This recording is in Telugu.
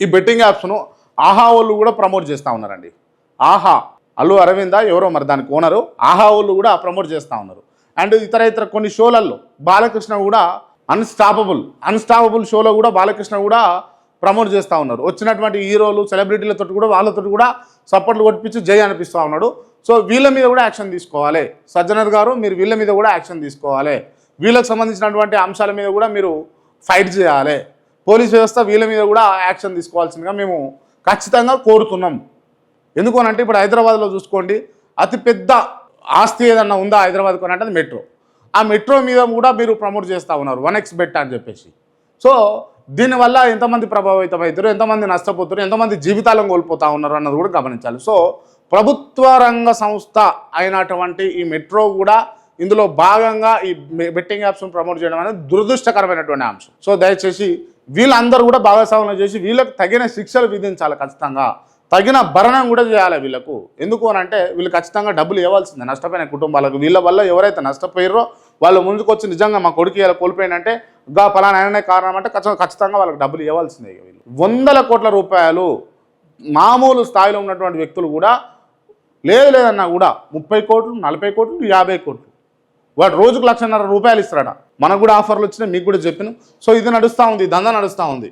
ఈ బెట్టింగ్ యాప్స్ను ఆహా వాళ్ళు కూడా ప్రమోట్ చేస్తూ ఉన్నారండి. ఆహా అల్లు అరవింద ఎవరో మరి దానికి ఓనరు, ఆహా వాళ్ళు కూడా ప్రమోట్ చేస్తూ ఉన్నారు. అండ్ ఇతర కొన్ని షోలలో బాలకృష్ణ కూడా అన్స్టాపబుల్ షోలో కూడా బాలకృష్ణ కూడా ప్రమోట్ చేస్తూ ఉన్నారు. వచ్చినటువంటి హీరోలు సెలబ్రిటీలతో కూడా వాళ్ళతో కూడా సపోర్ట్లు కొట్టించి జై అనిపిస్తూ ఉన్నాడు. సో వీళ్ళ మీద కూడా యాక్షన్ తీసుకోవాలి. సజ్జనర్ గారు మీరు వీళ్ళ మీద కూడా యాక్షన్ తీసుకోవాలి. వీళ్ళకి సంబంధించినటువంటి అంశాల మీద కూడా మీరు ఫైట్ చేయాలి. పోలీస్ వ్యవస్థ వీళ్ళ మీద కూడా యాక్షన్ తీసుకోవాల్సిందిగా మేము ఖచ్చితంగా కోరుతున్నాం. ఎందుకు అనంటే ఇప్పుడు హైదరాబాద్లో చూసుకోండి, అతిపెద్ద ఆస్తి ఏదన్నా ఉందా హైదరాబాద్కు అంటే అది మెట్రో. ఆ మెట్రో మీద కూడా మీరు ప్రమోట్ చేస్తూ ఉన్నారు 1x బెట్ అని చెప్పేసి. సో దీనివల్ల ఎంతమంది ప్రభావితం అవుతారు, ఎంతమంది నష్టపోతారు, ఎంతమంది జీవితాలను కోల్పోతూ ఉన్నారు అన్నది కూడా గమనించాలి. సో ప్రభుత్వ రంగ సంస్థ అయినటువంటి ఈ మెట్రో కూడా ఇందులో భాగంగా ఈ బెట్టింగ్ యాప్స్ను ప్రమోట్ చేయడం అనేది దురదృష్టకరమైనటువంటి అంశం. సో దయచేసి వీళ్ళందరూ కూడా భాగస్వామ్యం చేసి వీళ్ళకి తగిన శిక్షలు విధించాలి. ఖచ్చితంగా తగిన భరణం కూడా చేయాలి వీళ్ళకు. ఎందుకు అని అంటే వీళ్ళు ఖచ్చితంగా డబ్బులు ఇవ్వాల్సిందే నష్టపోయిన కుటుంబాలకు. వీళ్ళ వల్ల ఎవరైతే నష్టపోయారో వాళ్ళు ముందుకొచ్చి నిజంగా మా కొడుకు ఇలా కోల్పోయినంటే గా ఫలానా ఆయననే కారణం అంటే ఖచ్చితంగా వాళ్ళకి డబ్బులు ఇవ్వాల్సిందే. వీళ్ళు 100 కోట్ల రూపాయలు మామూలు స్థాయిలో ఉన్నటువంటి వ్యక్తులు కూడా లేదన్నా కూడా 30 కోట్లు 40 కోట్లు 50 కోట్లు వాడు రోజుకు 1,50,000 రూపాయలు ఇస్తారట. మనకు కూడా ఆఫర్లు వచ్చినాయి, మీకు కూడా చెప్పిన. సో ఇది నడుస్తూ ఉంది, దందా నడుస్తూ ఉంది.